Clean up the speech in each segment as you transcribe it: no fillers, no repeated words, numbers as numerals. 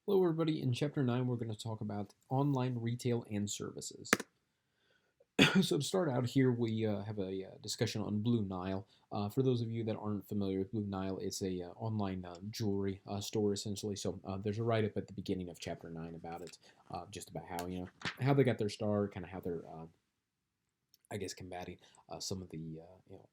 Hello, everybody. In Chapter 9, we're going to talk about online retail and services. So, to start out here, we have a discussion on Blue Nile. For those of you that aren't familiar with Blue Nile, it's a online jewelry store essentially. So, there's a write up at the beginning of Chapter 9 about it, just about how how they got their start, kind of how they're I guess combating some of the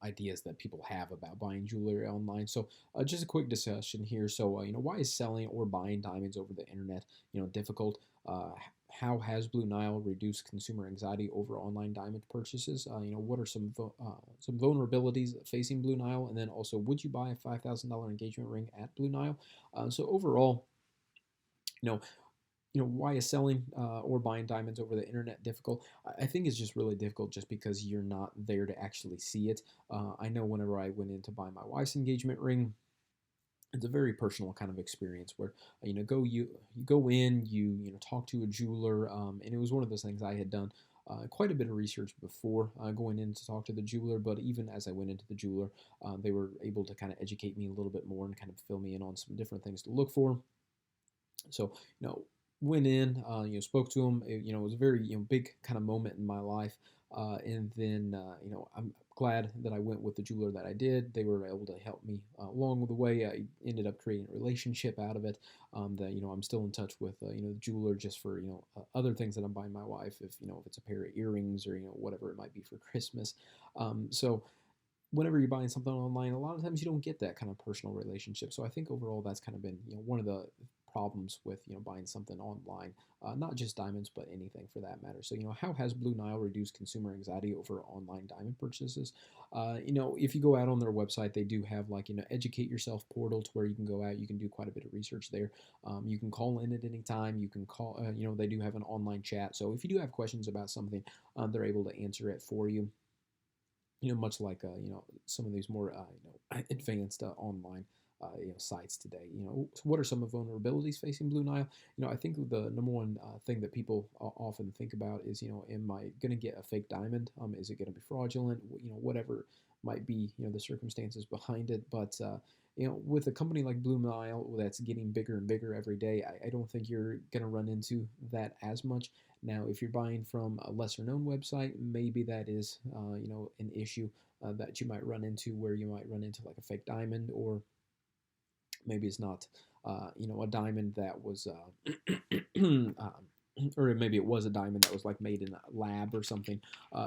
ideas that people have about buying jewelry online. So just a quick discussion here. So why is selling or buying diamonds over the internet difficult? How has Blue Nile reduced consumer anxiety over online diamond purchases? What are some vulnerabilities facing Blue Nile? And then also, would you buy a $5,000 engagement ring at Blue Nile? So overall, you know, why is selling or buying diamonds over the internet difficult? I think it's just really difficult just because you're not there to actually see it. I know whenever I went in to buy my wife's engagement ring, it's a very personal kind of experience where you go in, talk to a jeweler, and it was one of those things I had done quite a bit of research before going in to talk to the jeweler. But even as I went into the jeweler, they were able to kind of educate me a little bit more and kind of fill me in on some different things to look for. So, went in, spoke to him. It was a very, big kind of moment in my life. And then, I'm glad that I went with the jeweler that I did. They were able to help me along the way. I ended up creating a relationship out of it. That I'm still in touch with, the jeweler just for other things that I'm buying my wife. If it's a pair of earrings or whatever it might be for Christmas. So whenever you're buying something online, a lot of times you don't get that kind of personal relationship. So I think overall that's kind of been one of the problems with buying something online, not just diamonds but anything for that matter. So how has Blue Nile reduced consumer anxiety over online diamond purchases? If you go out on their website, they do have like educate yourself portal to where you can go out, you can do quite a bit of research there. You can call in at any time. You can call. They do have an online chat. So if you do have questions about something, they're able to answer it for you, much like some of these more advanced online sites today. So what are some of the vulnerabilities facing Blue Nile? I think the number one thing that people often think about is, am I going to get a fake diamond? Is it going to be fraudulent? Whatever might be, the circumstances behind it. But with a company like Blue Nile that's getting bigger and bigger every day, I don't think you're going to run into that as much. Now, if you're buying from a lesser known website, maybe that is, an issue that you might run into, where you might run into like a fake diamond, or maybe it's not, a diamond that was, or maybe it was a diamond that was like made in a lab or something,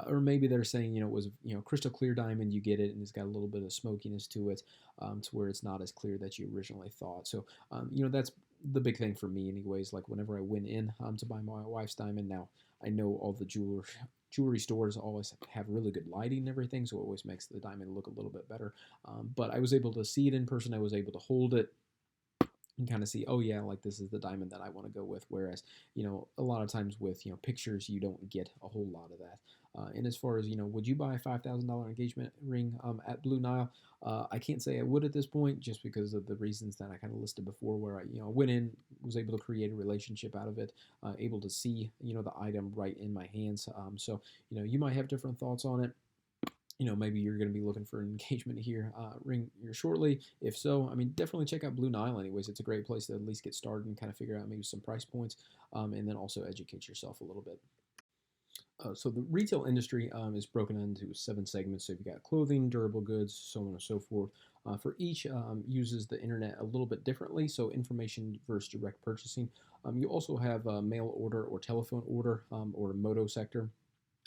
or maybe they're saying it was crystal clear diamond. You get it, and it's got a little bit of smokiness to it, to where it's not as clear that you originally thought. So that's the big thing for me, anyways. Like whenever I went in to buy my wife's diamond, now I know all the jewelry stores always have really good lighting and everything, so it always makes the diamond look a little bit better. But I was able to see it in person. I was able to hold it and kind of see, oh yeah, like this is the diamond that I want to go with. Whereas, a lot of times with pictures, you don't get a whole lot of that. And as far as would you buy a $5,000 engagement ring at Blue Nile? I can't say I would at this point, just because of the reasons that I kind of listed before. Where I went in, was able to create a relationship out of it, able to see the item right in my hands. So you might have different thoughts on it. Maybe you're going to be looking for an engagement ring here shortly. If so, I mean, definitely check out Blue Nile. Anyways, it's a great place to at least get started and kind of figure out maybe some price points, and then also educate yourself a little bit. So the retail industry is broken into 7 segments. So you've got clothing, durable goods, so on and so forth. For each uses the internet a little bit differently. So information versus direct purchasing. You also have mail order or telephone order, or moto sector,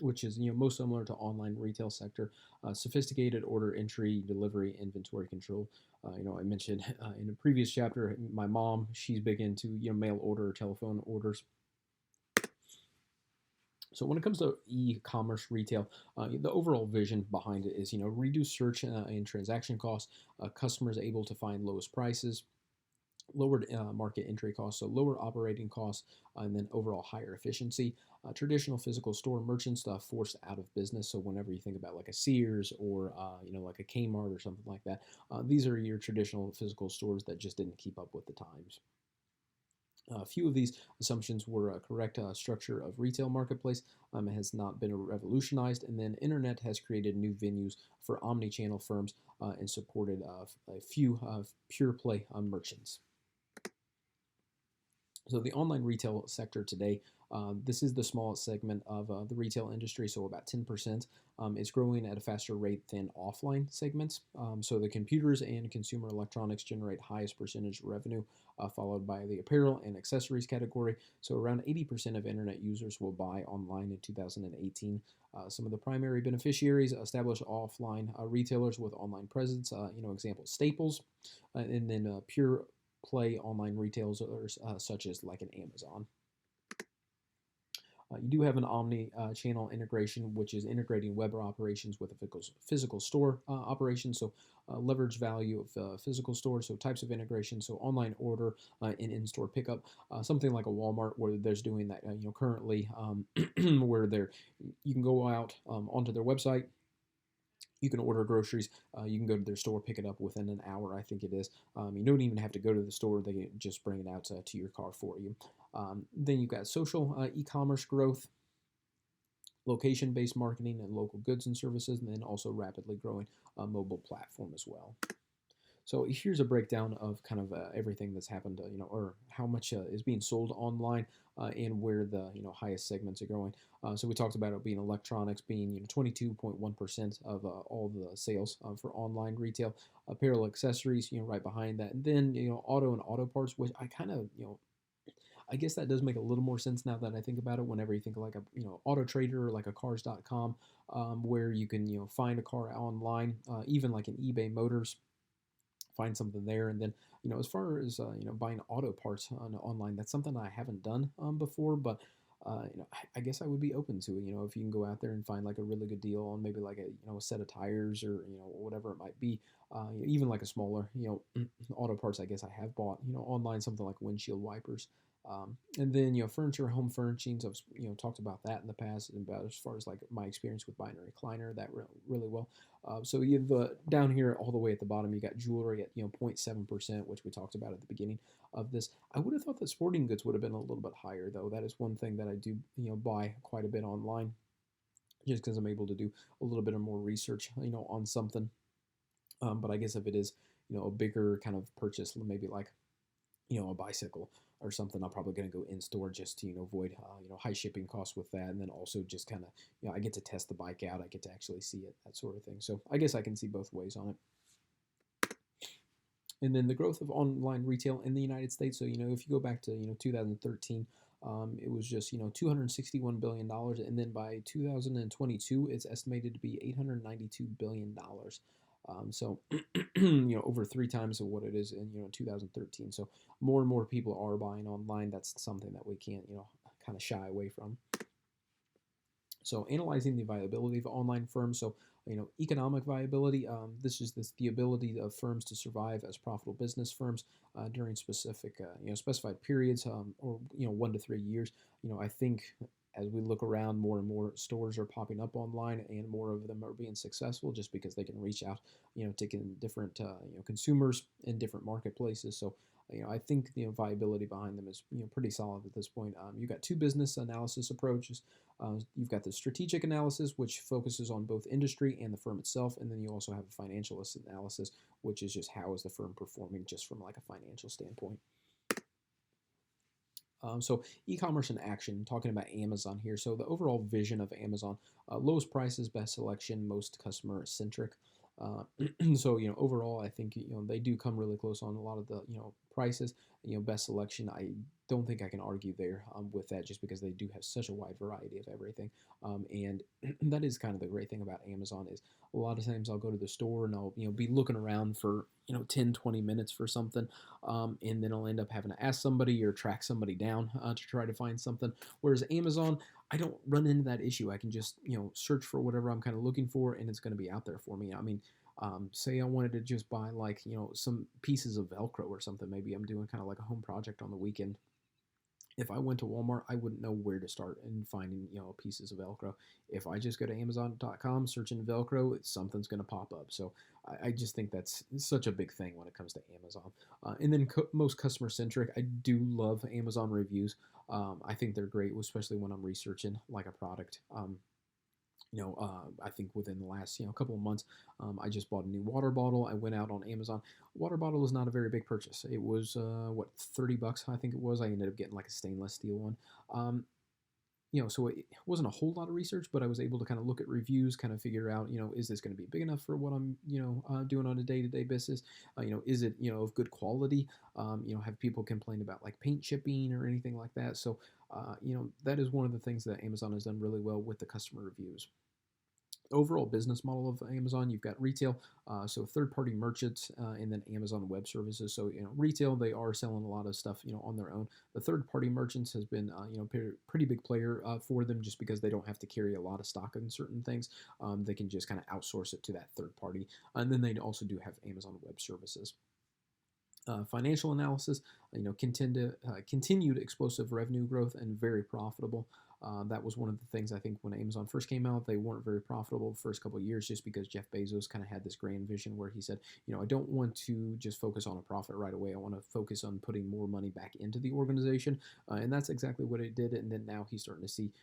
which is most similar to online retail sector. Sophisticated order entry, delivery, inventory control. I mentioned in a previous chapter, my mom, she's big into mail order or telephone orders. So when it comes to e-commerce retail, the overall vision behind it is reduce search and transaction costs, customers able to find lowest prices, lowered market entry costs, so lower operating costs, and then overall higher efficiency. Traditional physical store merchants forced out of business. So whenever you think about like a Sears or like a Kmart or something like that, these are your traditional physical stores that just didn't keep up with the times. A few of these assumptions were a correct structure of retail marketplace. Has not been revolutionized, and then internet has created new venues for omni-channel firms and supported a few pure play merchants. So the online retail sector today, this is the smallest segment of the retail industry, so about 10%. It's growing at a faster rate than offline segments. So the computers and consumer electronics generate highest percentage revenue, followed by the apparel and accessories category. So around 80% of internet users will buy online in 2018. Some of the primary beneficiaries: established offline retailers with online presence, example Staples, and then pure play online retailers such as like an Amazon. You do have an omni-channel integration, which is integrating web operations with a physical store operation. So leverage value of physical stores. So types of integration. So online order and in-store pickup. Something like a Walmart, where there's doing that currently, where you can go out onto their website. You can order groceries. You can go to their store, pick it up within an hour, I think it is. You don't even have to go to the store. They can just bring it out to your car for you. Then you've got social e-commerce growth, location-based marketing and local goods and services, and then also rapidly growing mobile platform as well. So here's a breakdown of kind of everything that's happened, or how much is being sold online, and where the highest segments are going. So we talked about it being electronics being 22.1% of all the sales for online retail, apparel, accessories right behind that, and then auto and auto parts, which I kind of I guess that does make a little more sense now that I think about it. Whenever you think of like a auto trader or like a cars.com, where you can find a car online, even like an eBay Motors, find something there. And then as far as buying auto parts online, that's something I haven't done before, but I guess I would be open to it. If you can go out there and find like a really good deal on maybe like a set of tires, or whatever it might be, even like a smaller auto parts. I guess I have bought online something like windshield wipers. And then furniture, home furnishings. I've talked about that in the past, and about as far as like my experience with buying a recliner, that really well. So you have down here all the way at the bottom, you got jewelry at 0.7%, which we talked about at the beginning of this. I would have thought that sporting goods would have been a little bit higher, though. That is one thing that I do buy quite a bit online, just because I'm able to do a little bit of more research on something. But I guess if it is a bigger kind of purchase, maybe like a bicycle or something, I'm probably going to go in store just to avoid high shipping costs with that, and then also just kind of I get to test the bike out, I get to actually see it, that sort of thing. So I guess I can see both ways on it. And then the growth of online retail in the United States. So if you go back to 2013, it was just $261 billion, and then by 2022, it's estimated to be $892 billion. So over 3 times of what it is in 2013. So more and more people are buying online. That's something that we can't kind of shy away from. So analyzing the viability of online firms. So economic viability. This is the ability of firms to survive as profitable business firms during specific specified periods, or 1 to 3 years. I think as we look around, more and more stores are popping up online, and more of them are being successful just because they can reach out, to different consumers in different marketplaces. So I think the viability behind them is pretty solid at this point. You've got 2 business analysis approaches. You've got the strategic analysis, which focuses on both industry and the firm itself, and then you also have a financial analysis, which is just how is the firm performing just from like a financial standpoint. So e-commerce in action, talking about Amazon here. So the overall vision of Amazon: lowest prices, best selection, most customer centric. So overall, I think they do come really close on a lot of the prices. Best selection. I don't think I can argue there with that, just because they do have such a wide variety of everything. And that is kind of the great thing about Amazon, is a lot of times I'll go to the store and I'll be looking around for 10-20 minutes for something, and then I'll end up having to ask somebody or track somebody down to try to find something. Whereas Amazon, I don't run into that issue. I can just search for whatever I'm kind of looking for, and it's going to be out there for me. I mean, say I wanted to just buy like some pieces of Velcro or something. Maybe I'm doing kind of like a home project on the weekend. If I went to Walmart, I wouldn't know where to start in finding pieces of Velcro. If I just go to Amazon.com, searching Velcro, something's going to pop up. So I just think that's such a big thing when it comes to Amazon. And then most customer centric. I do love Amazon reviews. I think they're great, especially when I'm researching like a product. I think within the last couple of months, I just bought a new water bottle. I went out on Amazon. Water bottle is not a very big purchase. It was what, $30, I think it was. I ended up getting like a stainless steel one. Um, so it wasn't a whole lot of research, but I was able to kind of look at reviews, kind of figure out, is this going to be big enough for what I'm, doing on a day-to-day basis? Is it, of good quality? Have people complained about like paint chipping or anything like that? So, that is one of the things that Amazon has done really well with the customer reviews. Overall business model of Amazon, you've got retail, so third-party merchants, and then Amazon Web Services. So retail, they are selling a lot of stuff on their own. The third-party merchants has been pretty big player for them, just because they don't have to carry a lot of stock in certain things. They can just kind of outsource it to that third party, and then they also do have Amazon Web Services. Financial analysis, continued explosive revenue growth and very profitable. That was one of the things I think when Amazon first came out, they weren't very profitable the first couple of years, just because Jeff Bezos kind of had this grand vision where he said, I don't want to just focus on a profit right away. I want to focus on putting more money back into the organization, and that's exactly what it did. And then now he's starting to see,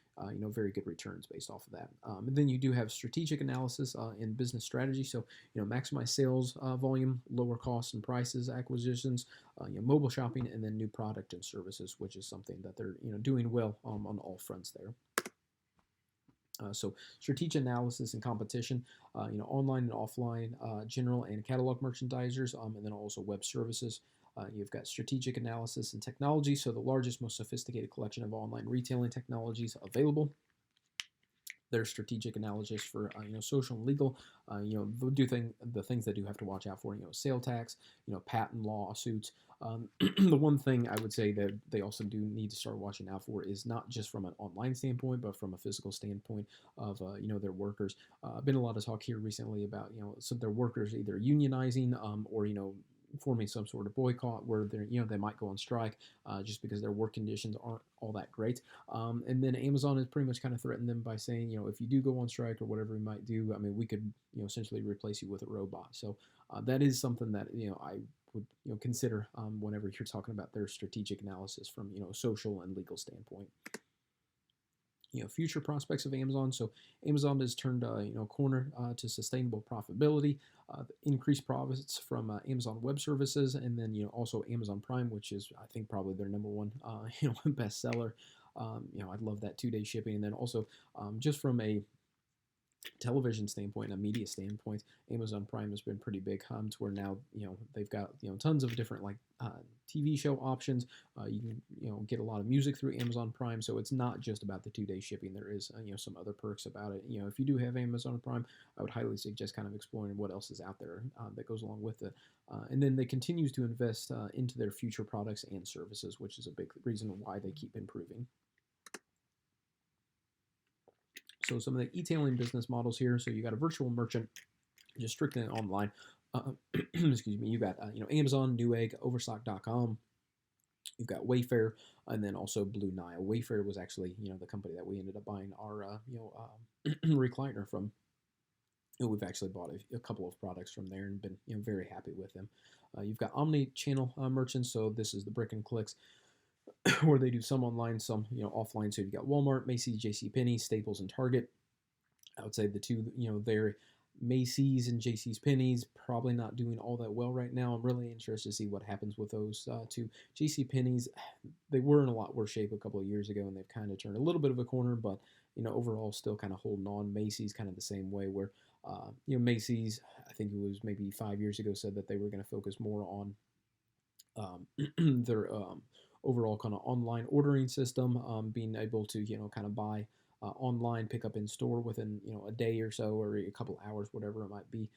very good returns based off of that. And then you do have strategic analysis in business strategy. So, maximize sales volume, lower costs and prices, acquisitions, mobile shopping, and then new product and services, which is something that they're doing well on all fronts there. So strategic analysis and competition, online and offline, general and catalog merchandisers, and then also web services. You've got strategic analysis and technology, so the largest, most sophisticated collection of online retailing technologies available. There's strategic analysis for social and legal. They'll do the things they do have to watch out for. Sale tax, patent lawsuits. The one thing I would say that they also do need to start watching out for is not just from an online standpoint, but from a physical standpoint of their workers. Been a lot of talk here recently about some of their workers either unionizing or forming some sort of boycott where they might go on strike just because their work conditions aren't all that great. And then Amazon has pretty much kind of threatened them by saying, if you do go on strike or whatever we might do, I mean, we could essentially replace you with a robot. So that is something that I would consider whenever you're talking about their strategic analysis from social and legal standpoint. Future prospects of Amazon. So Amazon has turned corner to sustainable profitability, increased profits from Amazon Web Services, and then also Amazon Prime, which is I think probably their number one bestseller. I'd love that 2-day shipping, and then also just from a television standpoint, a media standpoint, Amazon Prime has been pretty big. To where now they've got tons of different like TV show options. You can get a lot of music through Amazon Prime, so it's not just about the 2-day shipping. There is some other perks about it. If you do have Amazon Prime, I would highly suggest kind of exploring what else is out there that goes along with it. And then they continues to invest into their future products and services, which is a big reason why they keep improving. So some of the e-tailing business models here. So you got a virtual merchant, just strictly online. Excuse me. You got Amazon, Newegg, Overstock.com. You've got Wayfair, and then also Blue Nile. Wayfair was actually the company that we ended up buying our recliner from. We've actually bought a couple of products from there and been very happy with them. You've got omni-channel merchants. So this is the brick and clicks, where they do some online, some offline. So you've got Walmart, Macy's, JCPenney, Staples, and Target. I would say the two, they're Macy's and JC's Penney's probably not doing all that well right now. I'm really interested to see what happens with those two. JCPenney's, they were in a lot worse shape a couple of years ago, and they've kind of turned a little bit of a corner, but overall still kind of holding on. Macy's kind of the same way, where Macy's, I think it was maybe 5 years ago, said that they were going to focus more on their overall kind of online ordering system, being able to kind of buy online, pick up in store within a day or so, or a couple hours, whatever it might be.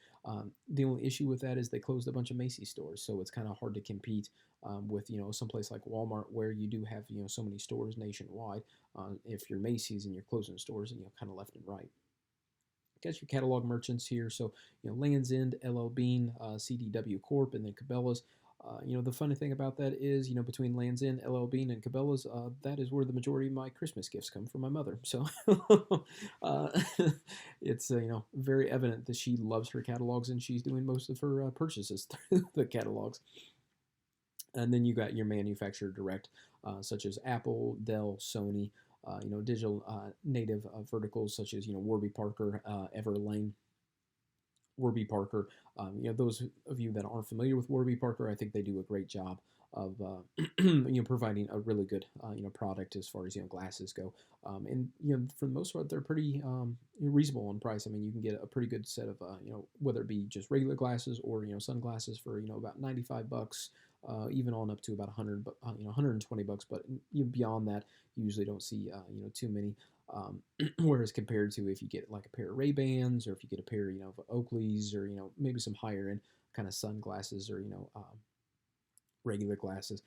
The only issue with that is they closed a bunch of Macy's stores, so it's kind of hard to compete with someplace like Walmart, where you do have so many stores nationwide. If you're Macy's and you're closing stores, and kind of left and right. Got your catalog merchants here, so Lands' End, LL Bean, CDW Corp, and then Cabela's. The funny thing about that is, between Lands' End, LL Bean, and Cabela's, that is where the majority of my Christmas gifts come from my mother. So it's very evident that she loves her catalogs, and she's doing most of her purchases through the catalogs. And then you got your manufacturer direct, such as Apple, Dell, Sony, digital native verticals such as Warby Parker, Everlane. Warby Parker. Those of you that aren't familiar with Warby Parker, I think they do a great job of providing a really good product as far as glasses go. And for the most part, they're pretty reasonable in price. I mean, you can get a pretty good set of whether it be just regular glasses or sunglasses for about $95. Even on up to about 100, $120. But beyond that, you usually don't see too many. Whereas compared to if you get like a pair of Ray-Bans, or if you get a pair of Oakleys, or maybe some higher end kind of sunglasses, or regular glasses,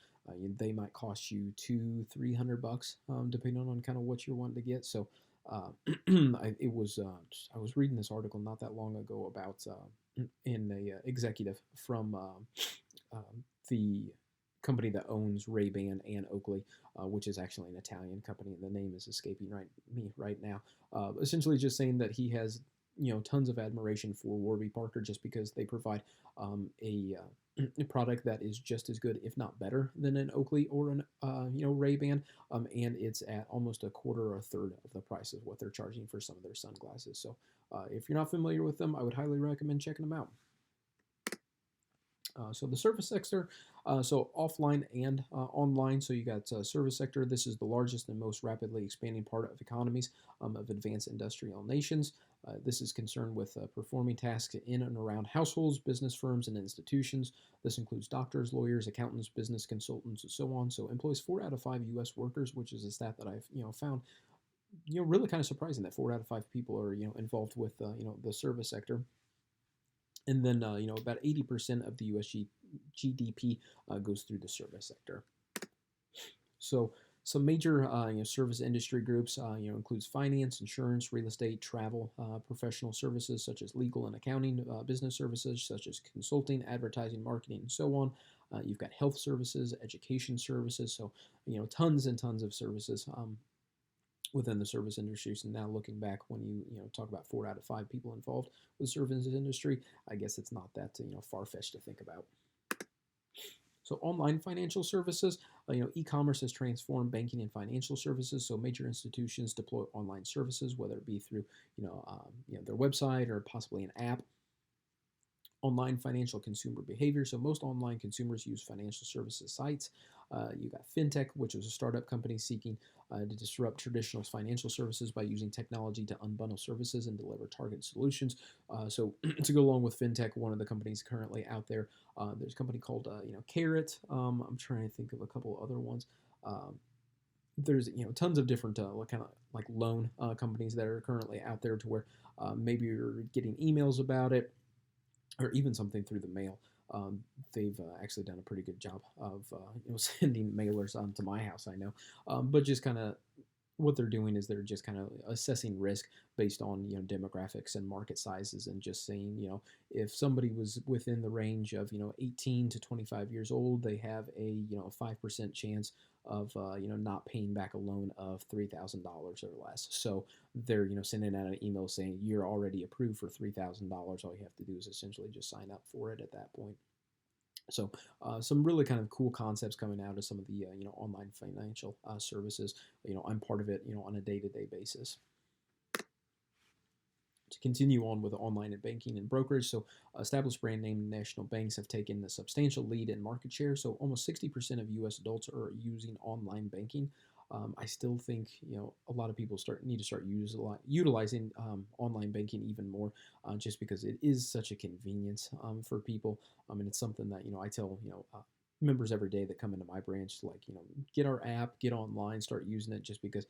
they might cost you $200-300, depending on kind of what you're wanting to get. So I was reading this article not that long ago about in a executive from the company that owns Ray-Ban and Oakley, which is actually an Italian company, and the name is escaping me right now. Essentially, just saying that he has tons of admiration for Warby Parker just because they provide a product that is just as good, if not better, than an Oakley or an Ray-Ban, and it's at almost a quarter or a third of the price of what they're charging for some of their sunglasses. So if you're not familiar with them, I would highly recommend checking them out. So the service sector, so offline and online. So you got service sector. This is the largest and most rapidly expanding part of economies of advanced industrial nations. This is concerned with performing tasks in and around households, business firms, and institutions. This includes doctors, lawyers, accountants, business consultants, and so on. So employs 4 out of 5 U.S. workers, which is a stat that I've found really kind of surprising that 4 out of 5 people are involved with the service sector. And then, about 80% of the U.S. GDP goes through the service sector. So some major, service industry groups, includes finance, insurance, real estate, travel, professional services such as legal and accounting, business services such as consulting, advertising, marketing, and so on. You've got health services, education services, so tons and tons of services within the service industry. So now looking back, when you talk about 4 out of 5 people involved with the service industry, I guess it's not that far-fetched to think about. So online financial services, e-commerce has transformed banking and financial services. So major institutions deploy online services, whether it be through their website or possibly an app. Online financial consumer behavior. So most online consumers use financial services sites. You got FinTech, which is a startup company seeking to disrupt traditional financial services by using technology to unbundle services and deliver targeted solutions. So to go along with FinTech, one of the companies currently out there, there's a company called Carrot. I'm trying to think of a couple other ones. There's tons of different kind of like loan companies that are currently out there to where maybe you're getting emails about it, or even something through the mail. They've actually done a pretty good job of sending mailers to my house, I know. But just kind of what they're doing is they're just kind of assessing risk based on demographics and market sizes, and just saying if somebody was within the range of 18 to 25 years old, they have a 5% chance of not paying back a loan of $3,000 or less. So they're sending out an email saying you're already approved for $3,000. All you have to do is essentially just sign up for it at that point. So some really kind of cool concepts coming out of some of the online financial services. I'm part of it on a day-to-day basis. To continue on with online and banking and brokerage, so established brand name national banks have taken a substantial lead in market share. So almost 60% of U.S. adults are using online banking. I still think a lot of people need to start utilizing online banking even more, just because it is such a convenience for people. And it's something that I tell members every day that come into my branch, like get our app, get online, start using it, just because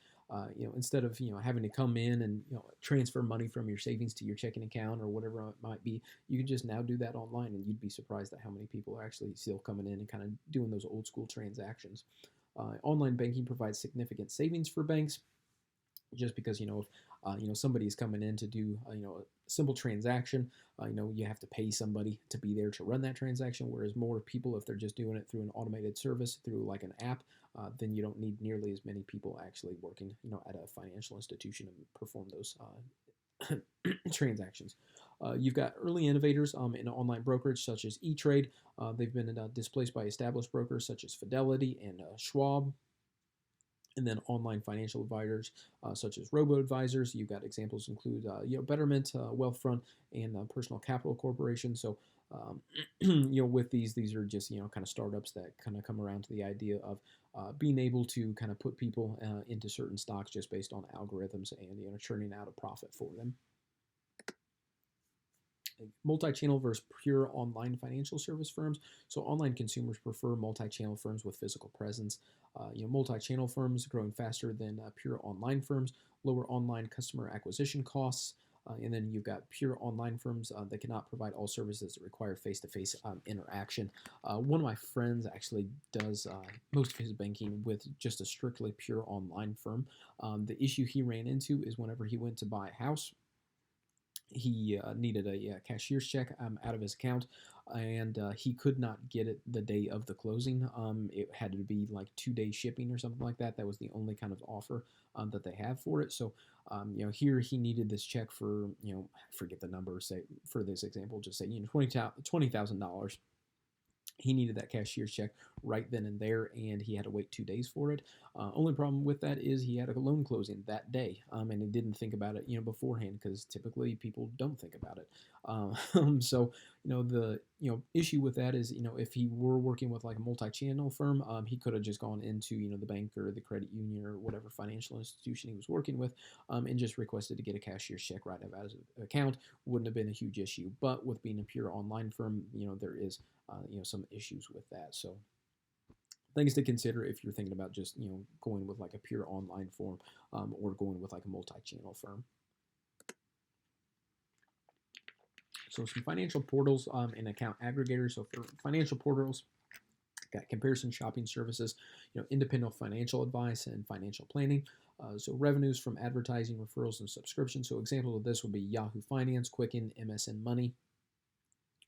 instead of having to come in and transfer money from your savings to your checking account or whatever it might be, you can just now do that online, and you'd be surprised at how many people are actually still coming in and kind of doing those old school transactions. Online banking provides significant savings for banks, just because if somebody is coming in to do a simple transaction, you have to pay somebody to be there to run that transaction. Whereas more people, if they're just doing it through an automated service through like an app, then you don't need nearly as many people actually working at a financial institution to perform those transactions. You've got early innovators in online brokerage such as E-Trade. They've been displaced by established brokers such as Fidelity and Schwab. And then online financial advisors, such as robo-advisors. You've got examples include Betterment, Wealthfront, and Personal Capital Corporation. So um, with these are just kind of startups that kind of come around to the idea of being able to kind of put people into certain stocks just based on algorithms and churning out a profit for them. Multi-channel versus pure online financial service firms. So online consumers prefer multi-channel firms with physical presence. Multi-channel firms growing faster than pure online firms, lower online customer acquisition costs. And then you've got pure online firms that cannot provide all services that require face-to-face interaction. One of my friends actually does most of his banking with just a strictly pure online firm. The issue he ran into is whenever he went to buy a house, he needed a cashier's check out of his account, and he could not get it the day of the closing. It had to be like 2 day shipping or something like that. That was the only kind of offer that they have for it. So, here he needed this check for, forget the number, say for this example, just say, $20,000. He needed that cashier's check right then and there, and he had to wait 2 days for it. Only problem with that is he had a loan closing that day, and he didn't think about it, beforehand, because typically people don't think about it. So, the issue with that is, if he were working with like a multi-channel firm, he could have just gone into the bank or the credit union or whatever financial institution he was working with, and just requested to get a cashier's check right out of his account. Wouldn't have been a huge issue. But with being a pure online firm, there is some issues with that. So things to consider if you're thinking about just going with like a pure online form, or going with like a multi-channel firm. So some financial portals and account aggregators. So for financial portals, got comparison shopping services, independent financial advice and financial planning. So revenues from advertising, referrals, and subscriptions. So examples of this would be Yahoo Finance, Quicken, MSN Money.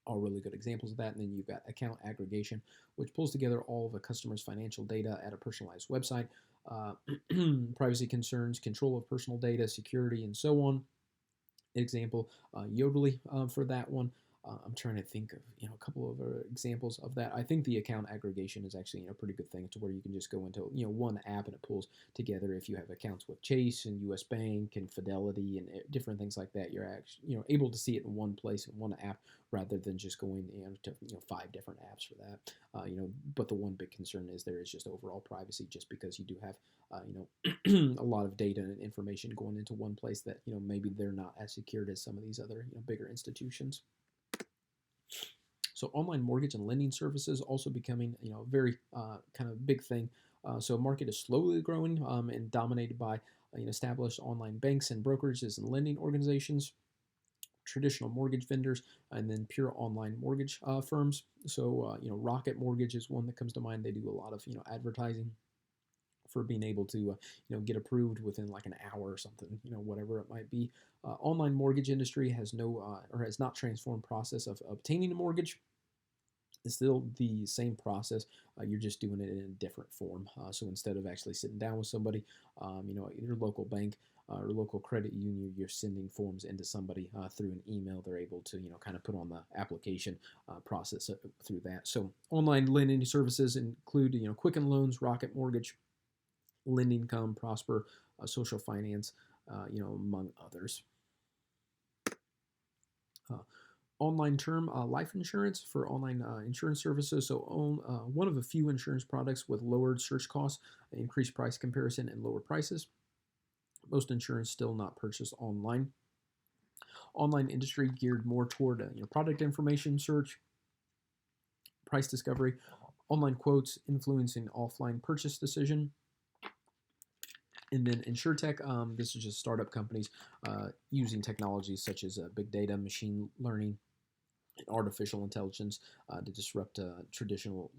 All really good examples of that. And then you've got account aggregation, which pulls together all of a customer's financial data at a personalized website. Privacy concerns, control of personal data, security, and so on. Example, Yodlee for that one. I'm trying to think of a couple of examples of that. I think the account aggregation is actually a pretty good thing, to where you can just go into one app and it pulls together. If you have accounts with Chase and U.S. Bank and Fidelity and different things like that, you're actually able to see it in one place in one app, rather than just going to 5 different apps for that. But the one big concern is there is just overall privacy, just because you do have a lot of data and information going into one place that maybe they're not as secured as some of these other bigger institutions. So online mortgage and lending services also becoming a very kind of big thing. So market is slowly growing and dominated by established online banks and brokerages and lending organizations, traditional mortgage vendors, and then pure online mortgage firms. So Rocket Mortgage is one that comes to mind. They do a lot of advertising for being able to get approved within like an hour or something, whatever it might be. Online mortgage industry has has not transformed process of obtaining a mortgage. It's still the same process. You're just doing it in a different form. So instead of actually sitting down with somebody, at your local bank or local credit union, you're sending forms into somebody through an email. They're able to, kind of put on the application process through that. So online lending services include, Quicken Loans, Rocket Mortgage, Lending.com, Prosper, Social Finance, among others. Online term life insurance for online insurance services. So one of a few insurance products with lowered search costs, increased price comparison, and lower prices. Most insurance still not purchased online. Online industry geared more toward product information search, price discovery, online quotes influencing offline purchase decision. And then InsurTech, this is just startup companies using technologies such as big data, machine learning, and artificial intelligence to disrupt traditional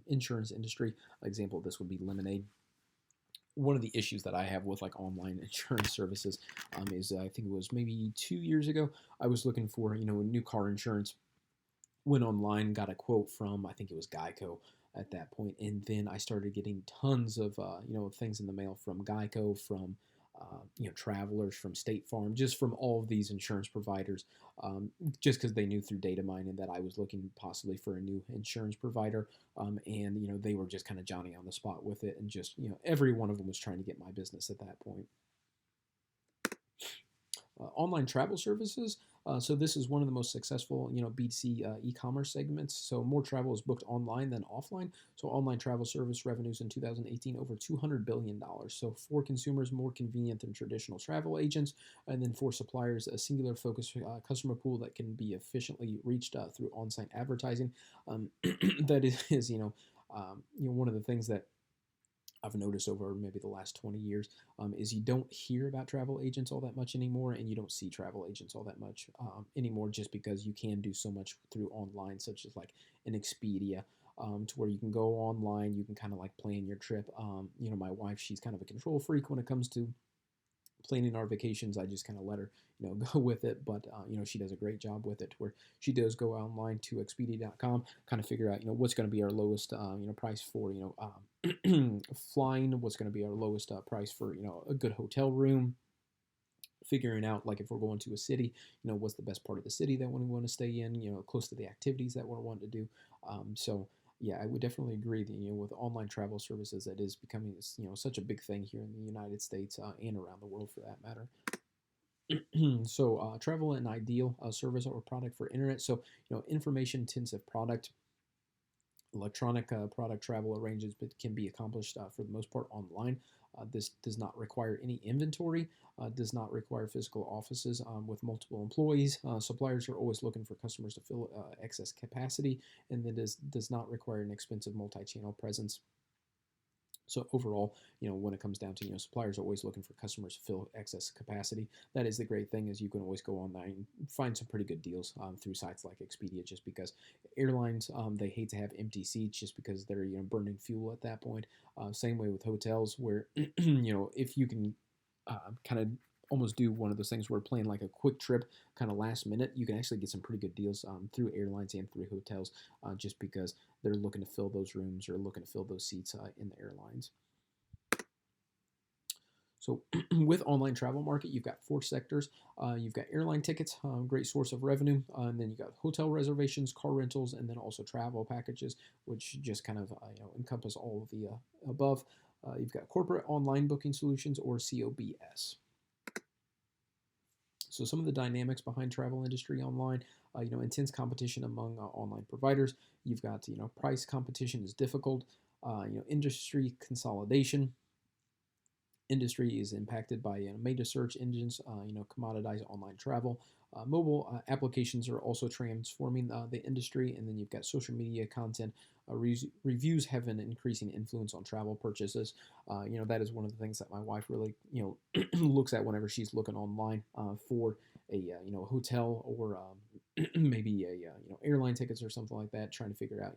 insurance industry. Example of this would be Lemonade. One of the issues that I have with like online insurance services is I think it was maybe 2 years ago, I was looking for new car insurance. Went online, got a quote from, I think it was Geico at that point, and then I started getting tons of things in the mail from Geico, from Travelers from State Farm, just from all of these insurance providers, just because they knew through data mining that I was looking possibly for a new insurance provider, and they were just kind of Johnny on the spot with it, and just every one of them was trying to get my business at that point. Online travel services. So this is one of the most successful, B2C e-commerce segments. So more travel is booked online than offline. So online travel service revenues in 2018 over $200 billion. So for consumers, more convenient than traditional travel agents, and then for suppliers, a singular focus customer pool that can be efficiently reached through on-site advertising. That is one of the things that I've noticed over maybe the last 20 years is you don't hear about travel agents all that much anymore, and you don't see travel agents all that much anymore, just because you can do so much through online, such as like an Expedia, to where you can go online, you can kind of like plan your trip. My wife, she's kind of a control freak when it comes to planning our vacations. I just kind of let her, go with it. But, she does a great job with it, to where she does go online to Expedia.com, kind of figure out, what's going to be our lowest, price for, flying, what's going to be our lowest price for, a good hotel room, figuring out like if we're going to a city, what's the best part of the city that we want to stay in, close to the activities that we're wanting to do. So yeah, I would definitely agree that with online travel services, that is becoming such a big thing here in the United States and around the world for that matter. So travel an ideal service or product for internet. So information intensive product. Electronic product travel arrangements can be accomplished for the most part online. This does not require any inventory, does not require physical offices with multiple employees. Suppliers are always looking for customers to fill excess capacity, and then does not require an expensive multi-channel presence. So overall, when it comes down to, suppliers are always looking for customers to fill excess capacity. That is the great thing, is you can always go online and find some pretty good deals through sites like Expedia, just because airlines, they hate to have empty seats just because they're, burning fuel at that point. Same way with hotels, where, if you can kind of almost do one of those things where playing like a quick trip kind of last minute, you can actually get some pretty good deals through airlines and through hotels, just because they're looking to fill those rooms or looking to fill those seats in the airlines. So with online travel market, you've got four sectors. You've got airline tickets, great source of revenue, and then you've got hotel reservations, car rentals, and then also travel packages, which just kind of encompass all of the above. You've got corporate online booking solutions, or COBS. So some of the dynamics behind travel industry online, intense competition among online providers. You've got, price competition is difficult. Industry consolidation. Industry is impacted by meta search engines, commoditize online travel. Mobile applications are also transforming the industry, and then you've got social media content. Reviews have an increasing influence on travel purchases. That is one of the things that my wife really, looks at whenever she's looking online for a hotel, or maybe a airline tickets or something like that, trying to figure out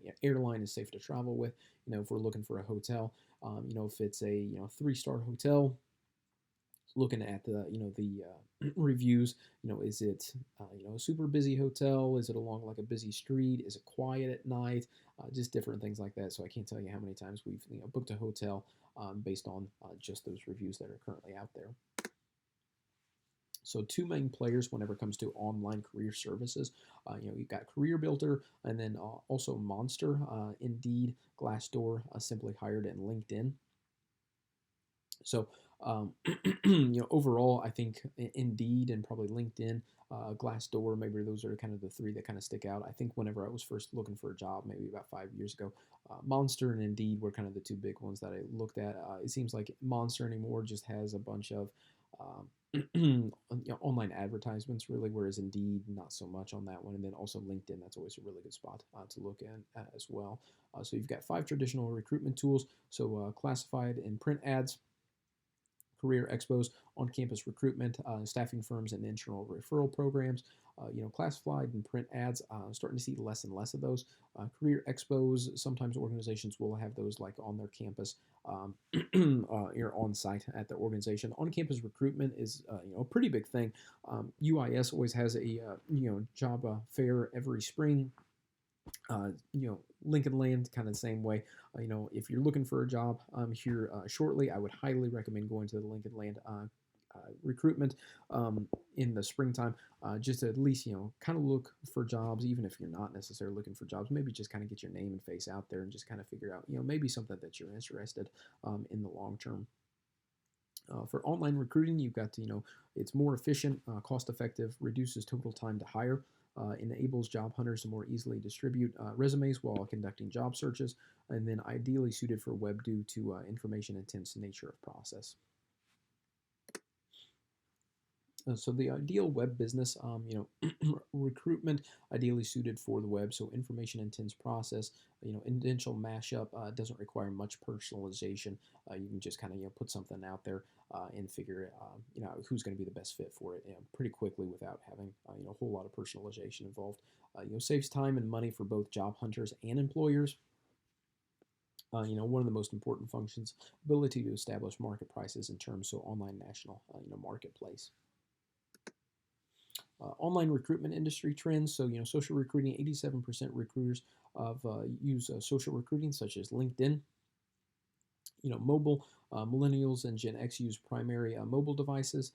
if airline is safe to travel with. If we're looking for a hotel, if it's a 3-star hotel, looking at the reviews, is it a super busy hotel? Is it along like a busy street? Is it quiet at night? Just different things like that. So I can't tell you how many times we've booked a hotel based on just those reviews that are currently out there. So two main players whenever it comes to online career services. You've got CareerBuilder, and then also Monster, Indeed, Glassdoor, Simply Hired, and LinkedIn. So, overall, I think Indeed and probably LinkedIn, Glassdoor, maybe those are kind of the three that kind of stick out. I think whenever I was first looking for a job, maybe about 5 years ago, Monster and Indeed were kind of the two big ones that I looked at. It seems like Monster anymore just has a bunch of online advertisements, really, whereas Indeed, not so much on that one. And then also LinkedIn, that's always a really good spot to look at as well. So you've got 5 traditional recruitment tools. So classified and print ads, career expos, on-campus recruitment, staffing firms, and internal referral programs. Classified and print ads, starting to see less and less of those. Career expos, sometimes organizations will have those like on their campus, or on site at the organization. On-campus recruitment is a pretty big thing. UIS always has a job fair every spring. Lincoln Land, kind of the same way. If you're looking for a job here shortly, I would highly recommend going to the Lincoln Land recruitment in the springtime, just to at least kind of look for jobs, even if you're not necessarily looking for jobs. Maybe just kind of get your name and face out there and just kind of figure out maybe something that you're interested in the long term. For online recruiting, you've got to, it's more efficient, cost effective, reduces total time to hire, enables job hunters to more easily distribute resumes while conducting job searches, and then ideally suited for web due to information intense nature of process. So the ideal web business, recruitment ideally suited for the web. So information intense process, initial mashup doesn't require much personalization. You can just kind of put something out there and figure who's going to be the best fit for it pretty quickly without having a whole lot of personalization involved. Saves time and money for both job hunters and employers. One of the most important functions, ability to establish market prices in terms, so online national, marketplace. Online recruitment industry trends. So, social recruiting, 87% recruiters use social recruiting, such as LinkedIn. Mobile, millennials and Gen X use primary mobile devices.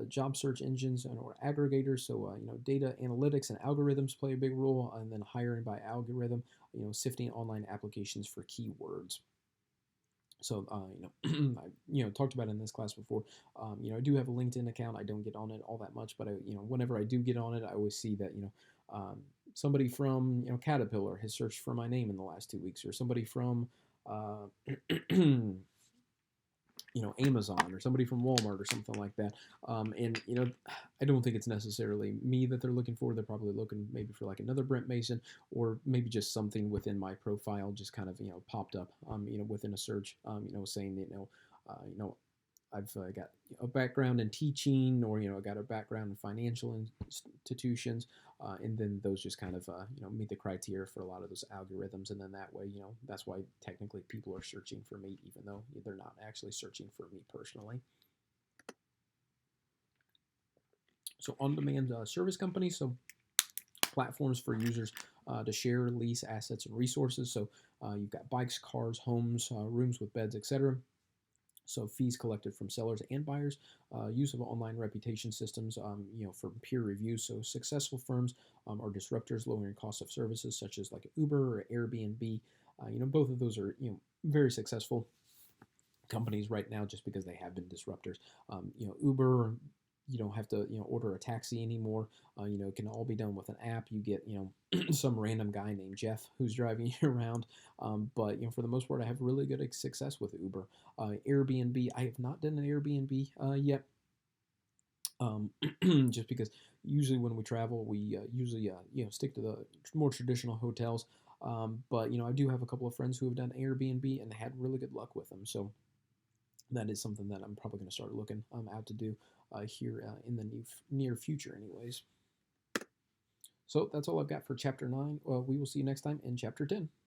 Job search engines or aggregators. So, data analytics and algorithms play a big role, and then hiring by algorithm. Sifting online applications for keywords. So, I talked about it in this class before. I do have a LinkedIn account. I don't get on it all that much, but whenever I do get on it, I always see that somebody from Caterpillar has searched for my name in the last 2 weeks, or somebody from Amazon, or somebody from Walmart, or something like that. And I don't think it's necessarily me that they're looking for. They're probably looking maybe for like another Brent Mason, or maybe just something within my profile just kind of popped up within a search saying that I've got a background in teaching, or I got a background in financial institutions, and then those just kind of meet the criteria for a lot of those algorithms, and then that way that's why technically people are searching for me, even though they're not actually searching for me personally. So on-demand service companies, so platforms for users to share, lease assets and resources. So you've got bikes, cars, homes, rooms with beds, etc. So fees collected from sellers and buyers, use of online reputation systems, for peer reviews. So successful firms are disruptors, lowering costs of services such as like Uber or Airbnb. Both of those are very successful companies right now just because they have been disruptors. Uber, you don't have to order a taxi anymore. It can all be done with an app. You get some random guy named Jeff who's driving you around. But for the most part, I have really good success with Uber. Airbnb, I have not done an Airbnb yet. Just because usually when we travel, we usually stick to the more traditional hotels. But I do have a couple of friends who have done Airbnb and had really good luck with them. So that is something that I'm probably going to start looking out to do here in the near future anyways. So that's all I've got for Chapter 9. We will see you next time in Chapter 10.